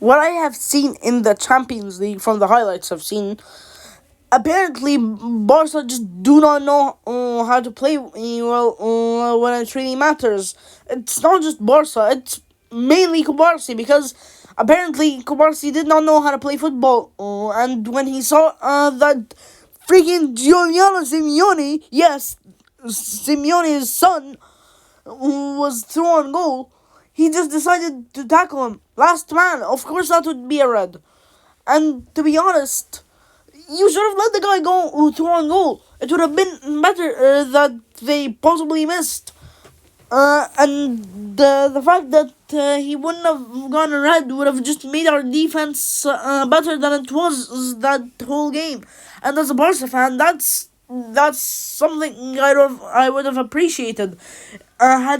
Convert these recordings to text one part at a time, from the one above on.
what I have seen in the Champions League from the highlights I've seen, apparently Barca just do not know how to play well when it really matters. It's not just Barca, it's mainly Kubarsi, because apparently Kubarsi did not know how to play football. And when he saw that freaking Giuliano Simeone, yes, Simeone's son, who was through on goal, he just decided to tackle him. Last man, of course that would be a red. And to be honest, you should have let the guy go through on goal. It would have been better that they possibly missed. And the fact that he wouldn't have gone red would have just made our defense better than it was that whole game. And as a Barca fan, that's something I would have appreciated. Had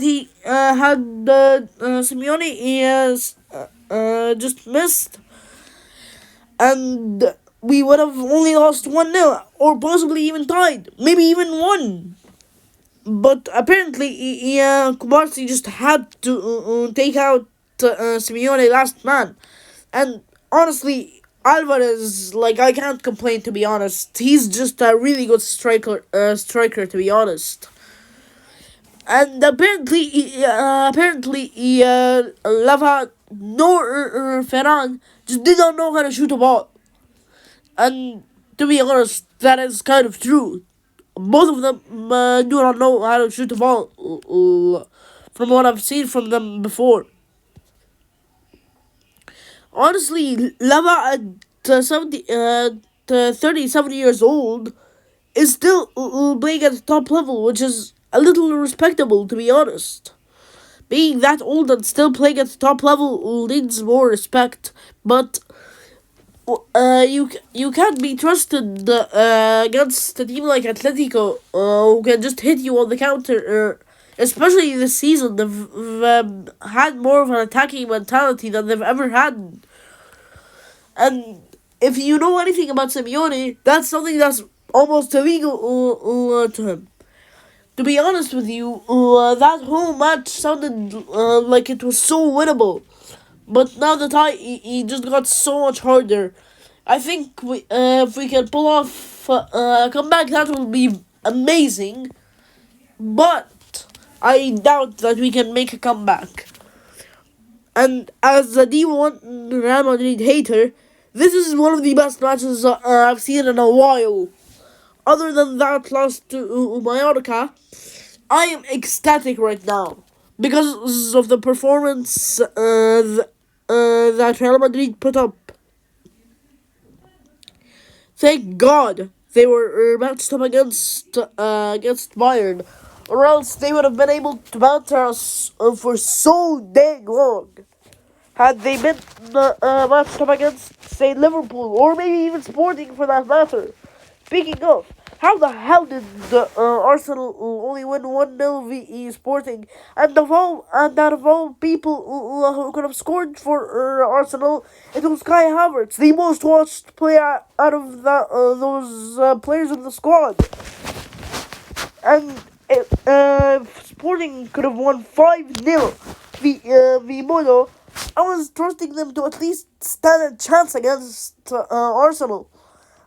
Simeone just missed, and we would have only lost 1-0, or possibly even tied, maybe even won. But apparently, Kubarsi just had to take out Simeone last man. And honestly, Alvarez, like, I can't complain, to be honest. He's just a really good striker, to be honest. And apparently, Lava nor Ferran just did not know how to shoot a ball. And to be honest, that is kind of true. Both of them do not know how to shoot a ball, from what I've seen from them before. Honestly, Lava at 37 years old is still playing at the top level, which is a little respectable, to be honest. Being that old and still playing at the top level needs more respect, but you can't be trusted against a team like Atletico, who can just hit you on the counter. Especially this season, they've had more of an attacking mentality than they've ever had. And if you know anything about Simeone, that's something that's almost illegal to him. To be honest with you, that whole match sounded like it was so winnable. But now the tie, he just got so much harder. I think if we can pull off a comeback, that will be amazing. But I doubt that we can make a comeback. And as a D1 Real Madrid hater, this is one of the best matches I've seen in a while. Other than that loss to Mallorca, I am ecstatic right now because of the performance that Real Madrid put up. Thank God they were matched up against Bayern, or else they would have been able to banter us for so dang long. Had they been matched up against, say, Liverpool, or maybe even Sporting for that matter. Speaking of, how the hell did Arsenal only win 1-0 v Sporting? And of all people who could have scored for Arsenal, it was Kai Havertz, the most watched player out of those players in the squad. And Sporting could have won 5-0 v Modo. I was trusting them to at least stand a chance against Arsenal.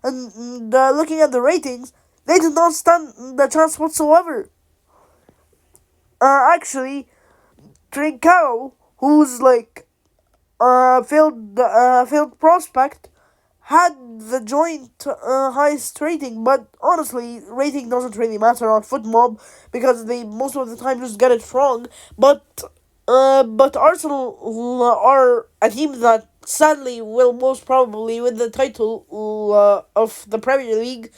And looking at the ratings, they did not stand the chance whatsoever. Actually, Trincao, who's like failed prospect, had the joint highest rating. But honestly, rating doesn't really matter on FootMob because they most of the time just get it wrong. But Arsenal are a team that sadly will most probably win the title of the Premier League,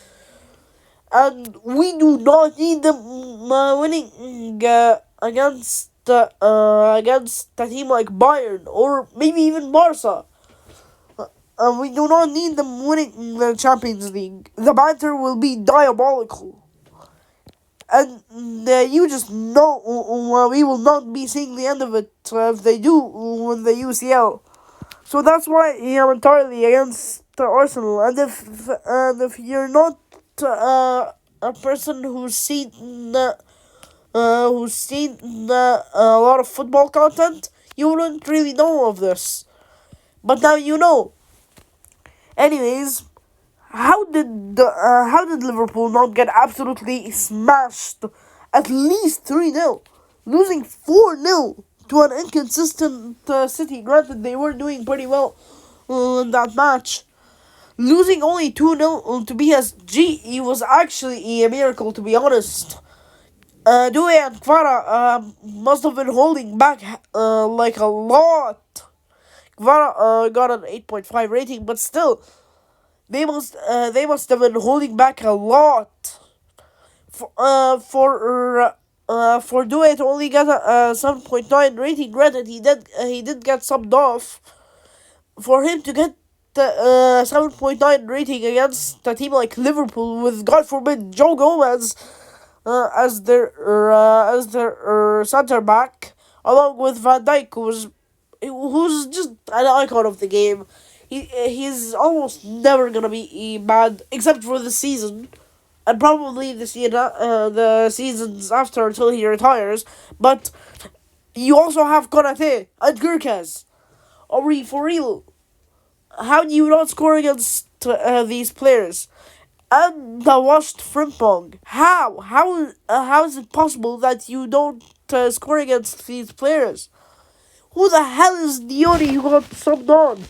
and we do not need them winning against a team like Bayern or maybe even Barca. We do not need them winning the Champions League. The banter will be diabolical. And you just know we will not be seeing the end of it if they do win the UCL. So that's why I'm entirely against Arsenal. And if you're not a person who's seen a lot of football content, you wouldn't really know of this. But now you know. Anyways, how did Liverpool not get absolutely smashed? At least 3-0, losing 4-0 to an inconsistent City. Granted, they were doing pretty well in that match. Losing only 2-0 to PSG was actually a miracle, to be honest. Due and Kvara must have been holding back like a lot. Kvara got an 8.5 rating, but still, they must have been holding back a lot. For Due to only get a 7.9 rating. Granted, he did get subbed off. For him to get the 7.9 rating against a team like Liverpool with, God forbid, Joe Gomez as their center back, along with Van Dijk, who's just an icon of the game. He's almost never gonna be bad, except for the season, and probably the seasons after until he retires. But you also have Konate and Gurkaz. Are for real? How do you not score against these players? And the washed Frimpong. How is it possible that you don't score against these players? Who the hell is Dione who got subbed on?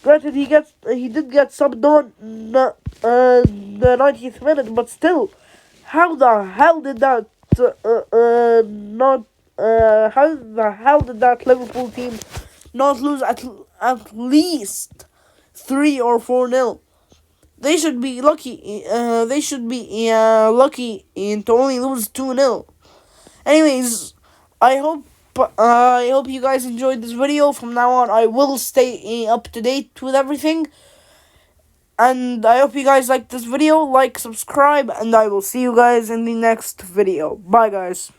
Granted, he did get subbed on the 90th minute, but still, how the hell did that not? How the hell did that Liverpool team not lose at least 3 or 4-0? They should be lucky. They should be lucky to only lose 2-0. Anyways, I hope you guys enjoyed this video. From now on, I will stay up to date with everything. And I hope you guys liked this video. Like, subscribe, and I will see you guys in the next video. Bye, guys.